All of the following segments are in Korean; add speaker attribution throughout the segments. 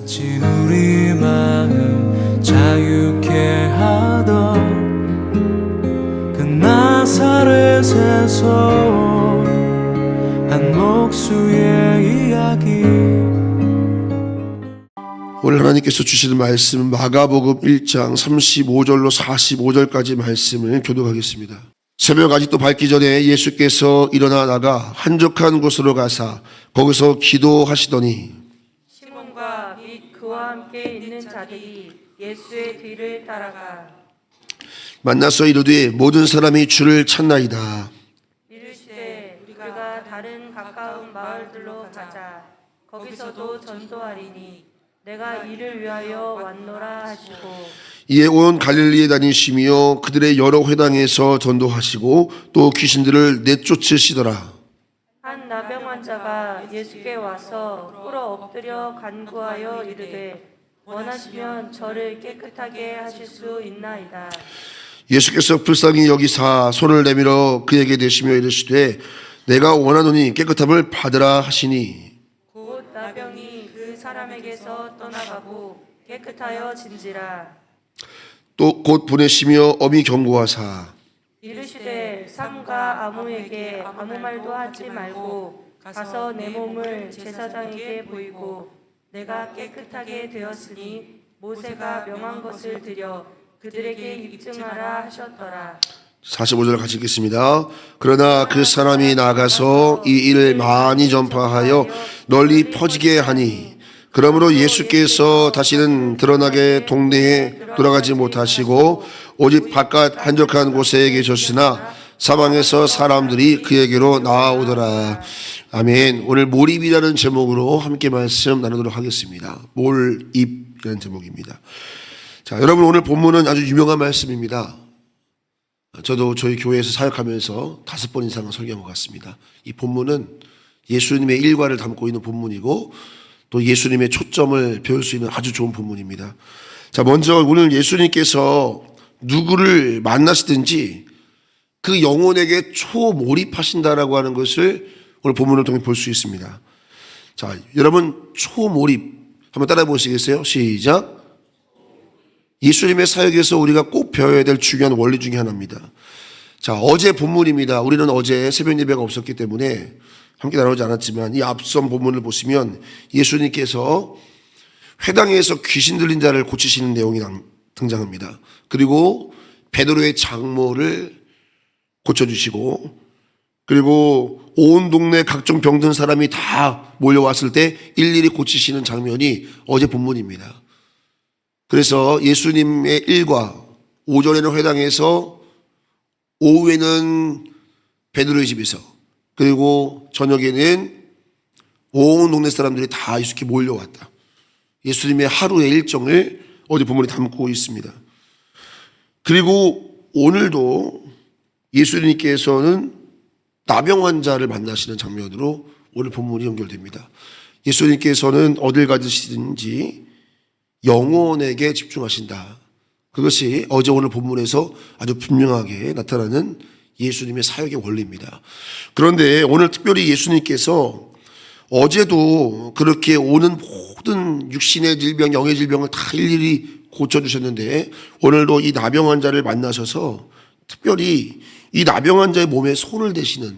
Speaker 1: 마치 우리 마음 자유케 하던 그 나사렛에서 한 목수의 이야기.
Speaker 2: 오늘 하나님께서 주시는 말씀은 마가복음 1장 35절로 45절까지 말씀을 교독하겠습니다. 새벽 아직도 밝기 전에 예수께서 일어나 나가 한적한 곳으로 가사 거기서 기도하시더니
Speaker 3: 시몬과 및 그와 함께 있는 자들이 예수의 뒤를 따라가
Speaker 2: 만나서 이르되 모든 사람이 주를 찾나이다.
Speaker 3: 이르시되 우리가 다른 가까운 마을들로 가자. 거기서도 전도하리니 내가 이를 위하여 왔노라 하시고
Speaker 2: 이에 온 갈릴리에 다니시며 그들의 여러 회당에서 전도하시고 또 귀신들을 내쫓으시더라.
Speaker 3: 한 나병 환자가 예수께 와서 꿇어 엎드려 간구하여 이르되 원하시면 저를 깨끗하게 하실 수 있나이다.
Speaker 2: 예수께서 불쌍히 여기사 손을 내밀어 그에게 대시며 이르시되 내가 원하노니 깨끗함을 받으라 하시니
Speaker 3: 곧 나병이 그 사람에게서 떠나가고 깨끗하여 진지라.
Speaker 2: 또 곧 보내시며 엄히 경고하사
Speaker 3: 이르시되 삼가 아무에게 아무 말도 하지 말고 가서 내 몸을 제사장에게 보이고 내가 깨끗하게 되었으니 모세가 명한 것을 드려 그들에게 입증하라 하셨더라.
Speaker 2: 45절 같이 읽겠습니다. 그러나 그 사람이 나가서 이 일을 많이 전파하여 널리 퍼지게 하니 그러므로 예수께서 다시는 드러나게 동네에 돌아가지 못하시고 오직 바깥 한적한 곳에 계셨으나 사방에서 사람들이 그에게로 나아오더라. 아멘. 오늘 몰입이라는 제목으로 함께 말씀 나누도록 하겠습니다. 몰입이라는 제목입니다. 자, 여러분 오늘 본문은 아주 유명한 말씀입니다. 저도 저희 교회에서 사역하면서 5번 이상은 설교한 것 같습니다. 이 본문은 예수님의 일과를 담고 있는 본문이고 또 예수님의 초점을 배울 수 있는 아주 좋은 본문입니다. 자, 먼저 오늘 예수님께서 누구를 만나시든지 그 영혼에게 초몰입하신다라고 하는 것을 오늘 본문을 통해 볼 수 있습니다. 자, 여러분 초몰입 한번 따라해 보시겠어요? 시작. 예수님의 사역에서 우리가 꼭 배워야 될 중요한 원리 중에 하나입니다. 자, 어제 본문입니다. 우리는 어제 새벽 예배가 없었기 때문에 함께 나누지 않았지만 이 앞선 본문을 보시면 예수님께서 회당에서 귀신 들린 자를 고치시는 내용이 등장합니다. 그리고 베드로의 장모를 고쳐주시고 그리고 온 동네 각종 병든 사람이 다 몰려왔을 때 일일이 고치시는 장면이 어제 본문입니다. 그래서 예수님의 일과 오전에는 회당에서 오후에는 베드로의 집에서 그리고 저녁에는 온 동네 사람들이 다 예수께 몰려왔다. 예수님의 하루의 일정을 어제 본문에 담고 있습니다. 그리고 오늘도 예수님께서는 나병 환자를 만나시는 장면으로 오늘 본문이 연결됩니다. 예수님께서는 어딜 가시든지 영혼에게 집중하신다. 그것이 어제 오늘 본문에서 아주 분명하게 나타나는 예수님의 사역의 원리입니다. 그런데 오늘 특별히 예수님께서 어제도 그렇게 오는 모든 육신의 질병, 영의 질병을 다 일일이 고쳐주셨는데 오늘도 이 나병 환자를 만나셔서 특별히 이 나병 환자의 몸에 손을 대시는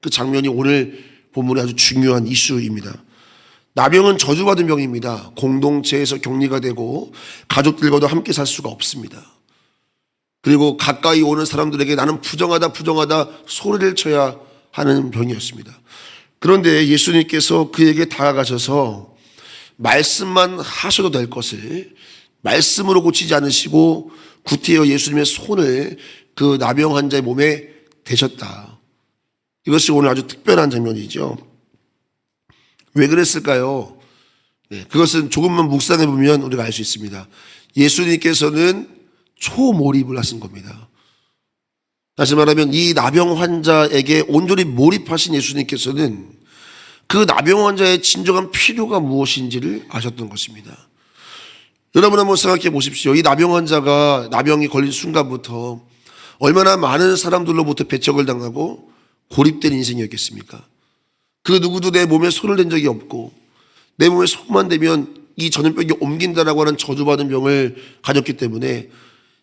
Speaker 2: 그 장면이 오늘 본문의 아주 중요한 이슈입니다. 나병은 저주받은 병입니다. 공동체에서 격리가 되고 가족들과도 함께 살 수가 없습니다. 그리고 가까이 오는 사람들에게 나는 부정하다 소리를 쳐야 하는 병이었습니다. 그런데 예수님께서 그에게 다가가셔서 말씀만 하셔도 될 것을 말씀으로 고치지 않으시고 구태여 예수님의 손을 그 나병 환자의 몸에 대셨다. 이것이 오늘 아주 특별한 장면이죠. 왜 그랬을까요? 그것은 조금만 묵상해 보면 우리가 알 수 있습니다. 예수님께서는 초몰입을 하신 겁니다. 다시 말하면 이 나병 환자에게 온전히 몰입하신 예수님께서는 그 나병 환자의 진정한 필요가 무엇인지를 아셨던 것입니다. 여러분 한번 생각해 보십시오. 이 나병 환자가 나병이 걸린 순간부터 얼마나 많은 사람들로부터 배척을 당하고 고립된 인생이었겠습니까? 그 누구도 내 몸에 손을 댄 적이 없고 내 몸에 손만 대면 이 전염병이 옮긴다라고 하는 저주받은 병을 가졌기 때문에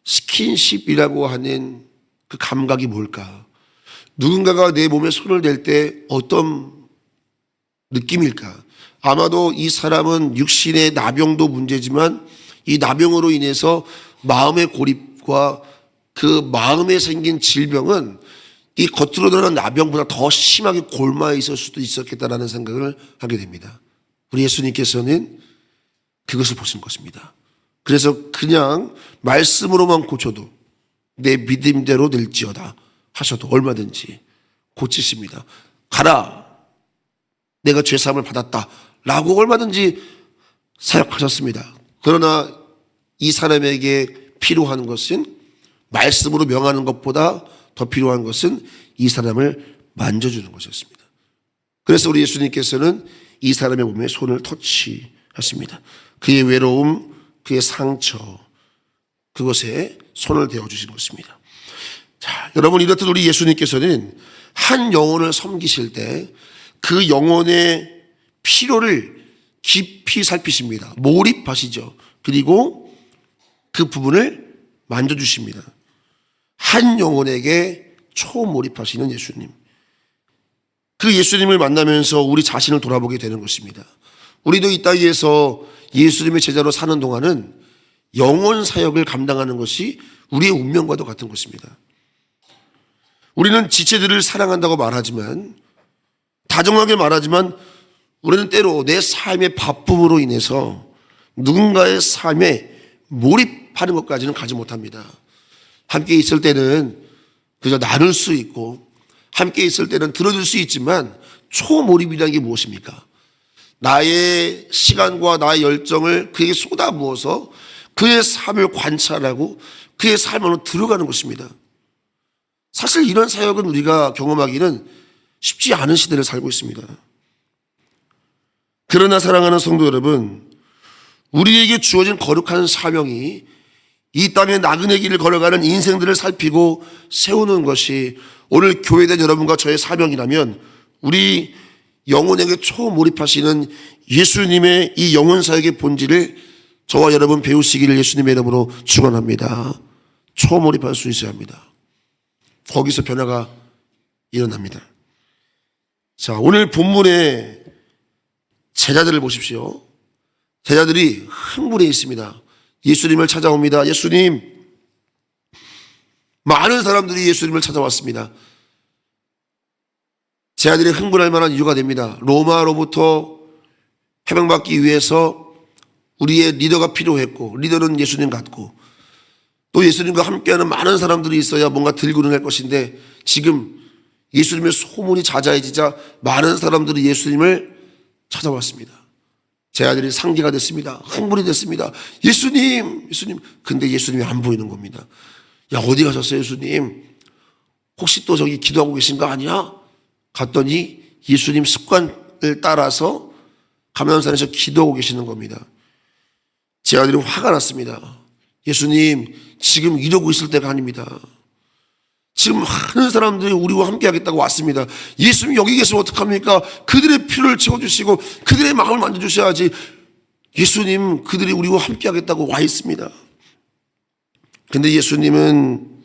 Speaker 2: 스킨십이라고 하는 그 감각이 뭘까? 누군가가 내 몸에 손을 댈 때 어떤 느낌일까? 아마도 이 사람은 육신의 나병도 문제지만 이 나병으로 인해서 마음의 고립과 그 마음에 생긴 질병은 이 겉으로 드러난 나병보다 더 심하게 골마에 있을 수도 있었겠다라는 생각을 하게 됩니다. 우리 예수님께서는 그것을 보신 것입니다. 그래서 그냥 말씀으로만 고쳐도 내 믿음대로 될지어다 하셔도 얼마든지 고치십니다. 가라, 내가 죄사함을 받았다 라고 얼마든지 사역하셨습니다. 그러나 이 사람에게 필요한 것은 말씀으로 명하는 것보다 더 필요한 것은 이 사람을 만져주는 것이었습니다. 그래서 우리 예수님께서는 이 사람의 몸에 손을 터치하십니다. 그의 외로움, 그의 상처, 그것에 손을 대어주시는 것입니다. 자, 여러분, 이렇듯 우리 예수님께서는 한 영혼을 섬기실 때 그 영혼의 필요를 깊이 살피십니다. 몰입하시죠. 그리고 그 부분을 만져주십니다. 한 영혼에게 초몰입하시는 예수님. 그 예수님을 만나면서 우리 자신을 돌아보게 되는 것입니다. 우리도 이 땅에서 예수님의 제자로 사는 동안은 영혼 사역을 감당하는 것이 우리의 운명과도 같은 것입니다. 우리는 지체들을 사랑한다고 말하지만, 다정하게 말하지만, 우리는 때로 내 삶의 바쁨으로 인해서 누군가의 삶에 몰입하는 것까지는 가지 못합니다. 함께 있을 때는 그저 나눌 수 있고, 함께 있을 때는 들어줄 수 있지만, 초몰입이라는 게 무엇입니까? 나의 시간과 나의 열정을 그에게 쏟아부어서 그의 삶을 관찰하고 그의 삶으로 들어가는 것입니다. 사실 이런 사역은 우리가 경험하기는 쉽지 않은 시대를 살고 있습니다. 그러나 사랑하는 성도 여러분, 우리에게 주어진 거룩한 사명이 이 땅의 나그네 길을 걸어가는 인생들을 살피고 세우는 것이 오늘 교회된 여러분과 저의 사명이라면, 우리 영혼에게 초몰입하시는 예수님의 이 영혼 사역의 본질을 저와 여러분 배우시기를 예수님의 이름으로 축원합니다. 초몰입할 수 있어야 합니다. 거기서 변화가 일어납니다. 자, 오늘 본문의 제자들을 보십시오. 제자들이 흥분해 있습니다. 예수님을 찾아옵니다. 예수님, 많은 사람들이 예수님을 찾아왔습니다. 제자들이 흥분할 만한 이유가 됩니다. 로마로부터 해방받기 위해서 우리의 리더가 필요했고, 리더는 예수님 같고, 또 예수님과 함께하는 많은 사람들이 있어야 뭔가 들고는 할 것인데, 지금 예수님의 소문이 자자해지자 많은 사람들이 예수님을 찾아왔습니다. 제자들이 상기가 됐습니다. 흥분이 됐습니다. 예수님, 예수님. 근데 예수님이 안 보이는 겁니다. 야, 어디 가셨어요, 예수님? 혹시 또 저기 기도하고 계신 거 아니야? 갔더니 예수님 습관을 따라서 감람산에서 기도하고 계시는 겁니다. 제자들이 화가 났습니다. 예수님, 지금 이러고 있을 때가 아닙니다. 지금 많은 사람들이 우리와 함께 하겠다고 왔습니다. 예수님 여기 계시면 어떡합니까? 그들의 필요를 채워주시고 그들의 마음을 만져주셔야지. 예수님, 그들이 우리와 함께 하겠다고 와 있습니다. 근데 예수님은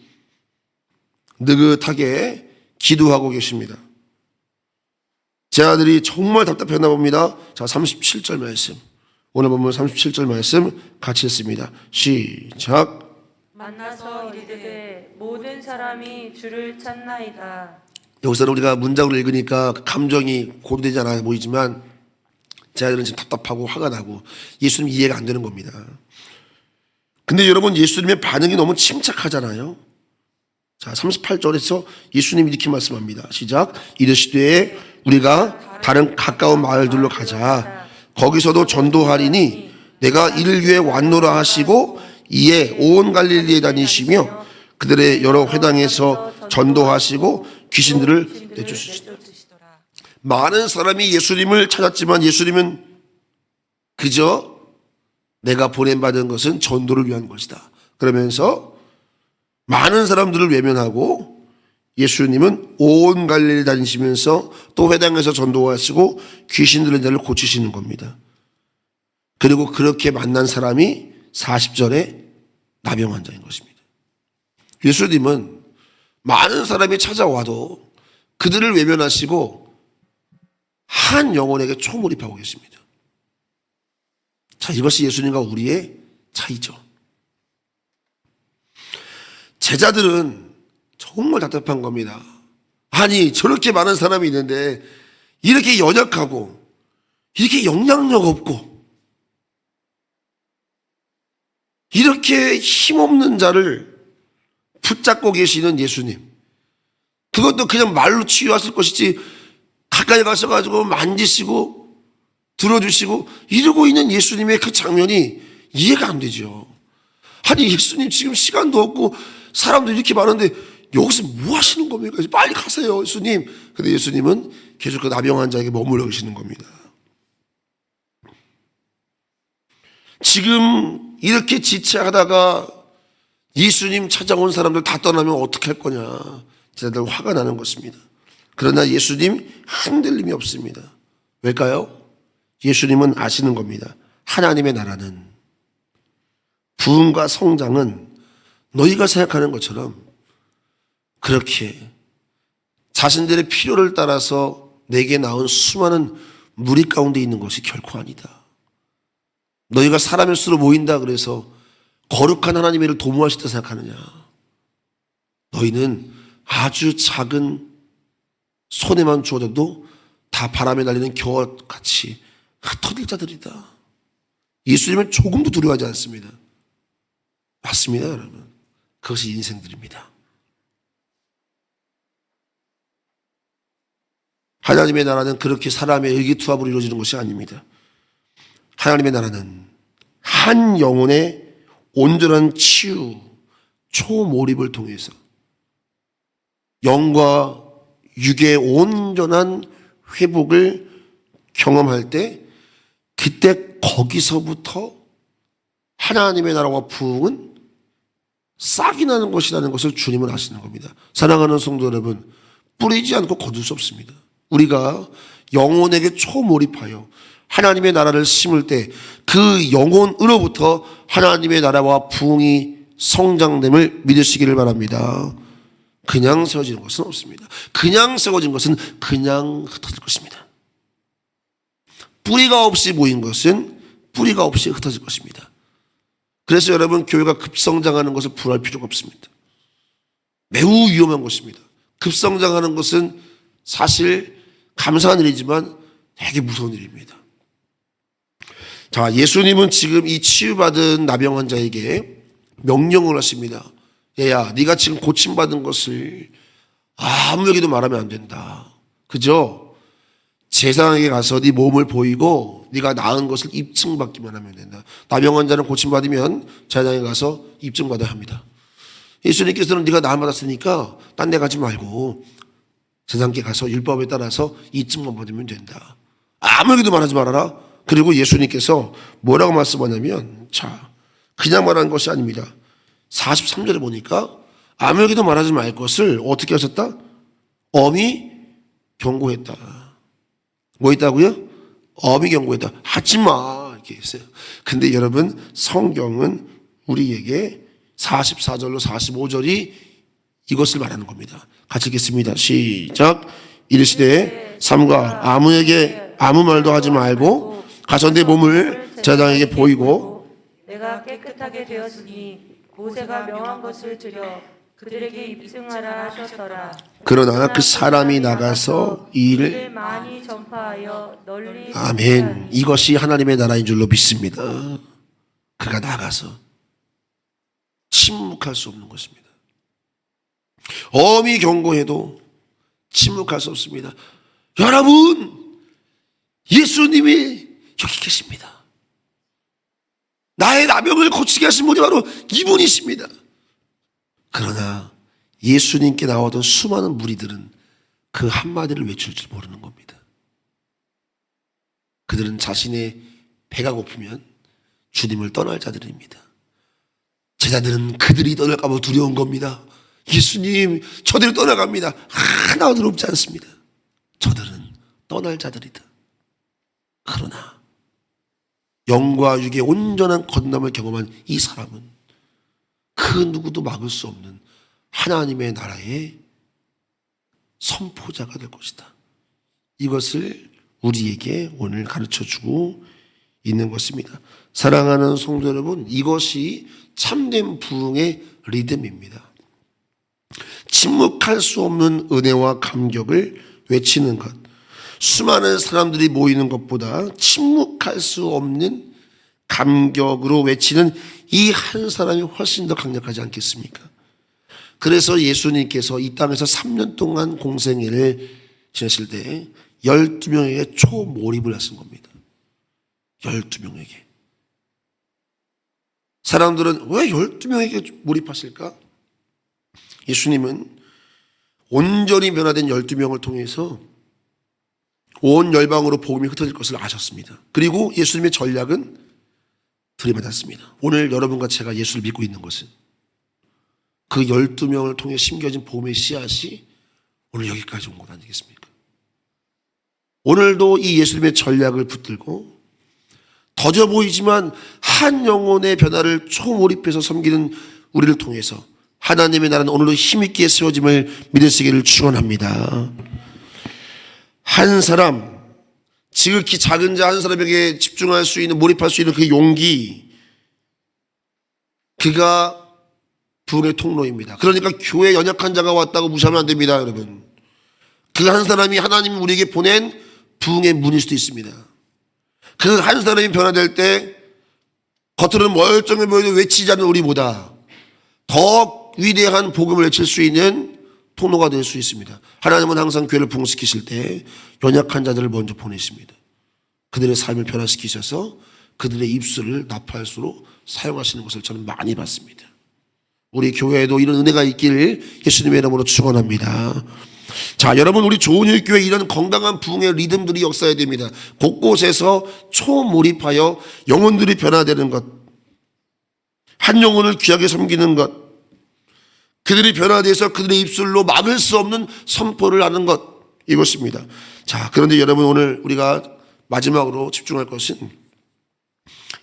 Speaker 2: 느긋하게 기도하고 계십니다. 제자들이 정말 답답했나 봅니다. 자, 37절 말씀. 오늘 본문 37절 말씀 같이 했습니다. 시작.
Speaker 3: 만나서 이르되 모든 사람이 주를 찾나이다.
Speaker 2: 여기서는 우리가 문장으로 읽으니까 감정이 고조되지 않아 보이지만 제자들은 지금 답답하고 화가 나고 예수님 이해가 안 되는 겁니다. 근데 여러분, 예수님의 반응이 너무 침착하잖아요. 자, 38절에서 예수님이 이렇게 말씀합니다. 시작. 이르시되 우리가 다른 가까운 마을들로 가자. 거기서도 전도하리니 내가 이를 위해 왔노라 하시고 이에 온 갈릴리에 다니시며 그들의 여러 회당에서 전도하시고 귀신들을 내쫓으시더라. 많은 사람이 예수님을 찾았지만 예수님은 그저 내가 보냄받은 것은 전도를 위한 것이다 그러면서 많은 사람들을 외면하고 예수님은 온 갈릴리 다니시면서 또 회당에서 전도하시고 귀신들의 자를 고치시는 겁니다. 그리고 그렇게 만난 사람이 40절에 나병 환자인 것입니다. 예수님은 많은 사람이 찾아와도 그들을 외면하시고 한 영혼에게 초몰입하고 계십니다. 자, 이것이 예수님과 우리의 차이죠. 제자들은 정말 답답한 겁니다. 아니, 저렇게 많은 사람이 있는데 이렇게 연약하고 이렇게 영향력 없고 이렇게 힘없는 자를 붙잡고 계시는 예수님, 그것도 그냥 말로 치유하실 것이지 가까이 가셔가지고 만지시고 들어주시고 이러고 있는 예수님의 그 장면이 이해가 안 되죠. 아니, 예수님 지금 시간도 없고 사람도 이렇게 많은데 여기서 뭐 하시는 겁니까? 빨리 가세요, 예수님. 근데 예수님은 계속 그 나병 환자에게 머물러 계시는 겁니다. 지금 이렇게 지체하다가 예수님 찾아온 사람들 다 떠나면 어떻게 할 거냐, 제자들 화가 나는 것입니다. 그러나 예수님 흔들림이 없습니다. 왜일까요? 예수님은 아시는 겁니다. 하나님의 나라는, 부흥과 성장은 너희가 생각하는 것처럼 그렇게 자신들의 필요를 따라서 내게 나온 수많은 무리 가운데 있는 것이 결코 아니다. 너희가 사람의 수로 모인다 그래서 거룩한 하나님의 일을 도모하시다 생각하느냐. 너희는 아주 작은 손에만 주어져도 다 바람에 날리는 겨같이 흩어질 자들이다. 예수님은 조금도 두려워하지 않습니다. 맞습니다, 여러분. 그것이 인생들입니다. 하나님의 나라는 그렇게 사람의 의기투합으로 이루어지는 것이 아닙니다. 하나님의 나라는 한 영혼의 온전한 치유, 초몰입을 통해서 영과 육의 온전한 회복을 경험할 때, 그때 거기서부터 하나님의 나라와 부흥은 싹이 나는 것이라는 것을 주님은 아시는 겁니다. 사랑하는 성도 여러분, 뿌리지 않고 거둘 수 없습니다. 우리가 영혼에게 초몰입하여 하나님의 나라를 심을 때 그 영혼으로부터 하나님의 나라와 부흥이 성장됨을 믿으시기를 바랍니다. 그냥 세워지는 것은 없습니다. 그냥 세워진 것은 그냥 흩어질 것입니다. 뿌리가 없이 모인 것은 뿌리가 없이 흩어질 것입니다. 그래서 여러분, 교회가 급성장하는 것을 불할 필요가 없습니다. 매우 위험한 것입니다. 급성장하는 것은 사실 감사한 일이지만 되게 무서운 일입니다. 자, 예수님은 지금 이 치유받은 나병 환자에게 명령을 하십니다. 얘야, 네가 지금 고침받은 것을 아무에게도 말하면 안 된다. 그죠? 제사장에게 가서 네 몸을 보이고 네가 나은 것을 입증받기만 하면 된다. 나병 환자는 고침받으면 제사장에 가서 입증받아야 합니다. 예수님께서는 네가 나음 받았으니까 딴 데 가지 말고 제사장께 가서 율법에 따라서 입증만 받으면 된다. 아무에게도 말하지 말아라. 그리고 예수님께서 뭐라고 말씀하냐면, 자, 그냥 말하는 것이 아닙니다. 43절에 보니까 아무에게도 말하지 말 것을 어떻게 하셨다? 엄히 경고했다. 뭐 있다고요? 엄히 경고했다. 하지 마. 이렇게 했어요. 근데 여러분, 성경은 우리에게 44절로 45절이 이것을 말하는 겁니다. 같이 읽겠습니다. 시작. 이르시되 삼가 아무에게 아무 말도 하지 말고 가서 내 몸을 제사장에게 보이고
Speaker 3: 내가 깨끗하게 되었으니 모세가 명한 것을 들여 그들에게 입증하라 하셨더라.
Speaker 2: 그러나 그 사람이 나가서 이 일을
Speaker 3: 많이 전파하여 널리
Speaker 2: 아멘. 이것이 하나님의 나라인 줄로 믿습니다. 그가 나가서 침묵할 수 없는 것입니다. 엄히 경고해도 침묵할 수 없습니다. 여러분, 예수님이 여기 계십니다. 나의 나병을 고치게 하신 분이 바로 이분이십니다. 그러나 예수님께 나오던 수많은 무리들은 그 한마디를 외칠 줄 모르는 겁니다. 그들은 자신의 배가 고프면 주님을 떠날 자들입니다. 제자들은 그들이 떠날까 봐 두려운 겁니다. 예수님, 저들이 떠나갑니다. 하나도 없지 않습니다. 저들은 떠날 자들이다. 그러나 영과 육의 온전한 건남을 경험한 이 사람은 그 누구도 막을 수 없는 하나님의 나라의 선포자가 될 것이다. 이것을 우리에게 오늘 가르쳐주고 있는 것입니다. 사랑하는 성도 여러분, 이것이 참된 부흥의 리듬입니다. 침묵할 수 없는 은혜와 감격을 외치는 것, 수많은 사람들이 모이는 것보다 침묵할 수 없는 감격으로 외치는 이 한 사람이 훨씬 더 강력하지 않겠습니까? 그래서 예수님께서 이 땅에서 3년 동안 공생애를 지내실 때 12명에게 초몰입을 하신 겁니다. 12명에게. 사람들은 왜 12명에게 몰입하실까? 예수님은 온전히 변화된 12명을 통해서 온 열방으로 복음이 흩어질 것을 아셨습니다. 그리고 예수님의 전략은 들이받았습니다. 오늘 여러분과 제가 예수를 믿고 있는 것은 그 12명을 통해 심겨진 복음의 씨앗이 오늘 여기까지 온 것 아니겠습니까? 오늘도 이 예수님의 전략을 붙들고 더뎌 보이지만 한 영혼의 변화를 초몰입해서 섬기는 우리를 통해서 하나님의 나라는 오늘도 힘있게 세워짐을 믿으시기를 축원합니다. 한 사람, 지극히 작은 자 한 사람에게 집중할 수 있는, 몰입할 수 있는 그 용기, 그가 부흥의 통로입니다. 그러니까 교회에 연약한 자가 왔다고 무시하면 안 됩니다, 여러분. 그 한 사람이 하나님이 우리에게 보낸 부흥의 문일 수도 있습니다. 그 한 사람이 변화될 때 겉으로는 멀쩡해 보여도 외치지 않는 우리보다 더 위대한 복음을 외칠 수 있는 통로가 될 수 있습니다. 하나님은 항상 교회를 부흥시키실 때 연약한 자들을 먼저 보내십니다. 그들의 삶을 변화시키셔서 그들의 입술을 나팔수로 사용하시는 것을 저는 많이 봤습니다. 우리 교회에도 이런 은혜가 있기를 예수님의 이름으로 축원합니다. 자, 여러분, 우리 좋은 교회 이런 건강한 부흥의 리듬들이 역사해야 됩니다. 곳곳에서 초몰입하여 영혼들이 변화되는 것, 한 영혼을 귀하게 섬기는 것, 그들이 변화돼서 그들의 입술로 막을 수 없는 선포를 하는 것, 이것입니다. 자, 그런데 여러분, 오늘 우리가 마지막으로 집중할 것은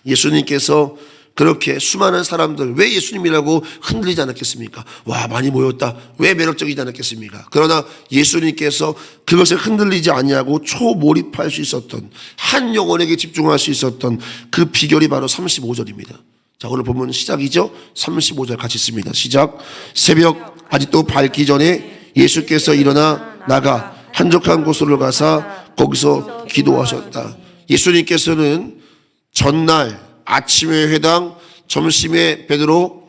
Speaker 2: 예수님께서 그렇게 수많은 사람들, 왜 예수님이라고 흔들리지 않았겠습니까? 와, 많이 모였다. 왜 매력적이지 않았겠습니까? 그러나 예수님께서 그것에 흔들리지 아니하고 초몰입할 수 있었던, 한 영혼에게 집중할 수 있었던 그 비결이 바로 35절입니다. 자, 오늘 보면 시작이죠? 35절 같이 씁니다. 시작. 새벽 아직도 밝기 전에 예수께서 일어나 나가 한적한 곳으로 가사 거기서 기도하셨다. 예수님께서는 전날 아침에 회당, 점심에 베드로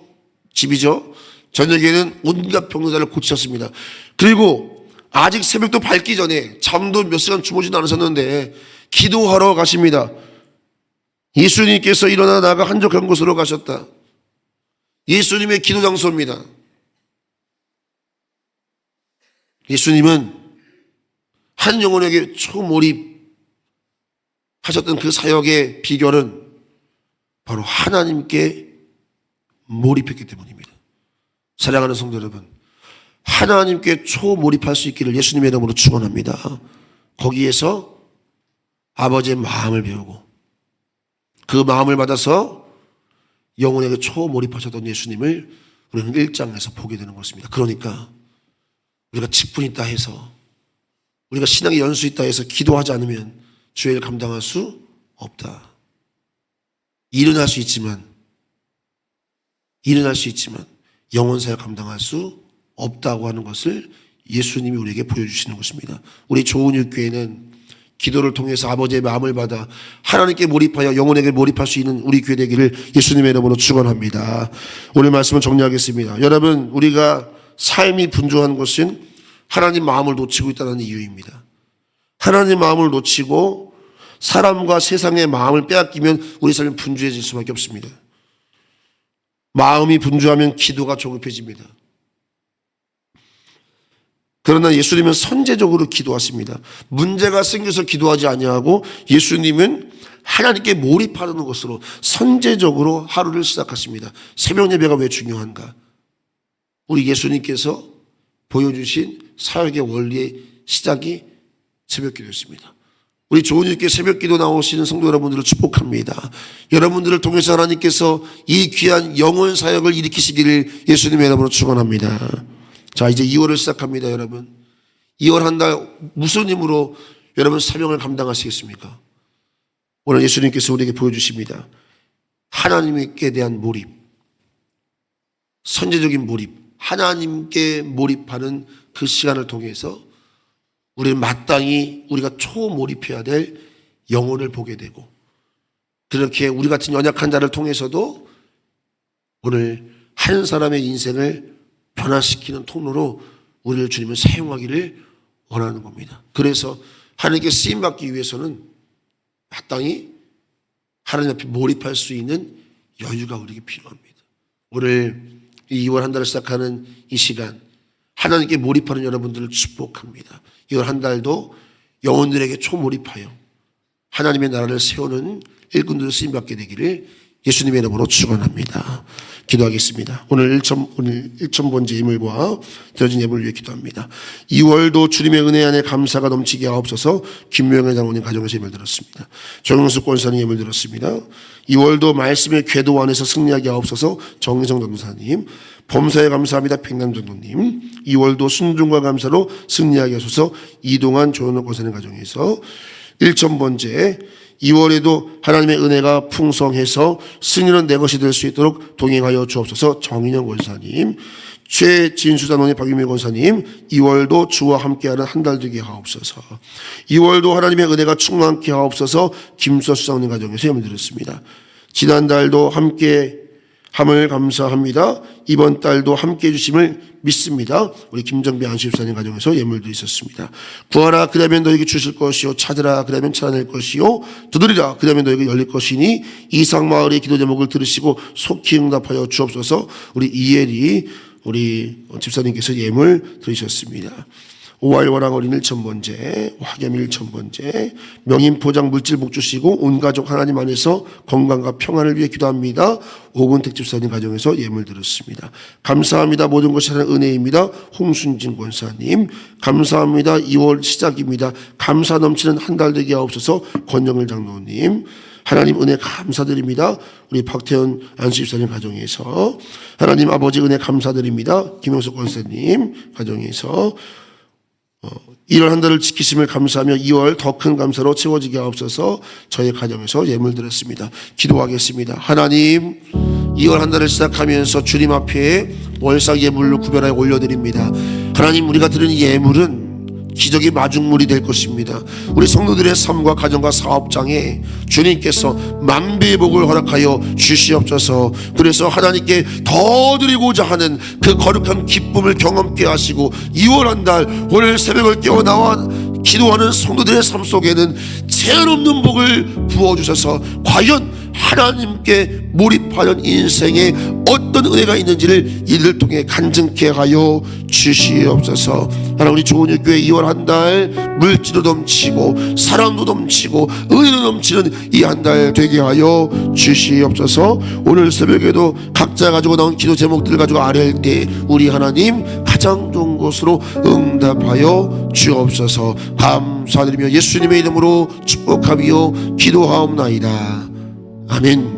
Speaker 2: 집이죠. 저녁에는 온갖 병자를 고치셨습니다. 그리고 아직 새벽도 밝기 전에 잠도 몇 시간 주무지도 않으셨는데 기도하러 가십니다. 예수님께서 일어나 나가 한적한 곳으로 가셨다. 예수님의 기도 장소입니다. 예수님은 한 영혼에게 초몰입하셨던 그 사역의 비결은 바로 하나님께 몰입했기 때문입니다. 사랑하는 성도 여러분, 하나님께 초몰입할 수 있기를 예수님의 이름으로 축원합니다. 거기에서 아버지의 마음을 배우고 그 마음을 받아서 영혼에게 초몰입하셨던 예수님을 우리는 1장에서 보게 되는 것입니다. 그러니까 우리가 직분 있다 해서, 우리가 신앙의 연수 있다 해서 기도하지 않으면 주의 일을 감당할 수 없다. 일어날 수 있지만 영혼사를 감당할 수 없다고 하는 것을 예수님이 우리에게 보여주시는 것입니다. 우리 좋은 육교회는 기도를 통해서 아버지의 마음을 받아 하나님께 몰입하여 영혼에게 몰입할 수 있는 우리 교회 되기를 예수님의 이름으로 축원합니다. 오늘 말씀을 정리하겠습니다. 여러분, 우리가 삶이 분주한 것은 하나님 마음을 놓치고 있다는 이유입니다. 하나님 마음을 놓치고 사람과 세상의 마음을 빼앗기면 우리 삶이 분주해질 수밖에 없습니다. 마음이 분주하면 기도가 조급해집니다. 그러나 예수님은 선제적으로 기도하십니다. 문제가 생겨서 기도하지 아니하고 예수님은 하나님께 몰입하는 것으로 선제적으로 하루를 시작하십니다. 새벽 예배가 왜 중요한가? 우리 예수님께서 보여주신 사역의 원리의 시작이 새벽 기도였습니다. 우리 좋은 일께 새벽기도 나오시는 성도 여러분들을 축복합니다. 여러분들을 통해서 하나님께서 이 귀한 영혼 사역을 일으키시기를 예수님의 이름으로 축원합니다. 자, 이제 2월을 시작합니다. 여러분, 2월 한 달 무슨 힘으로 여러분 사명을 감당하시겠습니까? 오늘 예수님께서 우리에게 보여주십니다. 하나님께 대한 몰입, 선제적인 몰입, 하나님께 몰입하는 그 시간을 통해서 우리는 마땅히 우리가 초몰입해야 될 영혼을 보게 되고, 그렇게 우리 같은 연약한 자를 통해서도 오늘 한 사람의 인생을 변화시키는 통로로 우리를 주님은 사용하기를 원하는 겁니다. 그래서 하나님께 쓰임받기 위해서는 마땅히 하나님 앞에 몰입할 수 있는 여유가 우리에게 필요합니다. 오늘 이 2월 한 달을 시작하는 이 시간, 하나님께 몰입하는 여러분들을 축복합니다. 2월 한 달도 영혼들에게 초몰입하여 하나님의 나라를 세우는 일꾼들을 쓰임받게 되기를 예수님의 이름으로 축원합니다. 기도하겠습니다. 오늘 1,000번째 예물과 드려진 예물을 위해 기도합니다. 2월도 주님의 은혜 안에 감사가 넘치게 하옵소서. 김명애 장로님 가정에서 예물 드렸습니다. 정영수 권사님 예물 드렸습니다. 2월도 말씀의 궤도 안에서 승리하게 하옵소서. 정희성 전도사님, 범사에 감사합니다. 백남 전도님, 2월도 순종과 감사로 승리하게 하소서. 이동환 조현호 권사님 가정에서 1,000번째 2월에도 하나님의 은혜가 풍성해서 승리는 내 것이 될 수 있도록 동행하여 주옵소서. 정인영 권사님, 최진수단원의 박유미 권사님, 2월도 주와 함께하는 한 달 되게 하옵소서. 2월도 하나님의 은혜가 충만케 하옵소서. 김서수 장로님 가정에서 예물 드렸습니다. 지난달도 함께 함을 감사합니다. 이번 달도 함께해 주심을 믿습니다. 우리 김정배 안식사님 가정에서 예물도 있었습니다. 구하라 그러면 너에게 주실 것이요, 찾으라 그러면 찾아낼 것이요, 두드리라 그러면 너에게 열릴 것이니 이상마을의 기도 제목을 들으시고 속히 응답하여 주옵소서. 우리 이엘이 우리 집사님께서 예물 드리셨습니다. 5월 월왕 어린 1,000번째, 화겸 1,000번째, 명인 포장 물질 복 주시고 온 가족 하나님 안에서 건강과 평안을 위해 기도합니다. 오근택 집사님 가정에서 예물 드렸습니다. 감사합니다. 모든 것이 하나님의 은혜입니다. 홍순진 권사님, 감사합니다. 2월 시작입니다. 감사 넘치는 한 달 되게 하옵소서. 권정일 장로님, 하나님 은혜 감사드립니다. 우리 박태현 안수집사님 가정에서 하나님 아버지 은혜 감사드립니다. 김영석 권사님 가정에서 1월 한 달을 지키심을 감사하며 2월 더 큰 감사로 채워지게 하옵소서. 저희 가정에서 예물 드렸습니다. 기도하겠습니다. 하나님, 2월 한 달을 시작하면서 주님 앞에 월삭 예물로 구별하여 올려드립니다. 하나님, 우리가 드리는 예물은 기적의 마중물이 될 것입니다. 우리 성도들의 삶과 가정과 사업장에 주님께서 만배의 복을 허락하여 주시옵소서. 그래서 하나님께 더 드리고자 하는 그 거룩한 기쁨을 경험케 하시고 2월 한 달 오늘 새벽을 깨어 나와 기도하는 성도들의 삶 속에는 제한 없는 복을 부어주셔서 과연 하나님께 몰입하는 인생에 어떤 은혜가 있는지를 이들을 통해 간증케 하여 주시옵소서. 하나님, 우리 좋은일교회 2월 한 달 물질도 넘치고 사랑도 넘치고 은혜도 넘치는 이 한 달 되게 하여 주시옵소서. 오늘 새벽에도 각자 가지고 나온 기도 제목들을 가지고 아뢰할 때 우리 하나님 가장 좋은 것으로 응답하여 주옵소서. 감사드리며 예수님의 이름으로 축복하며 기도하옵나이다. 아멘.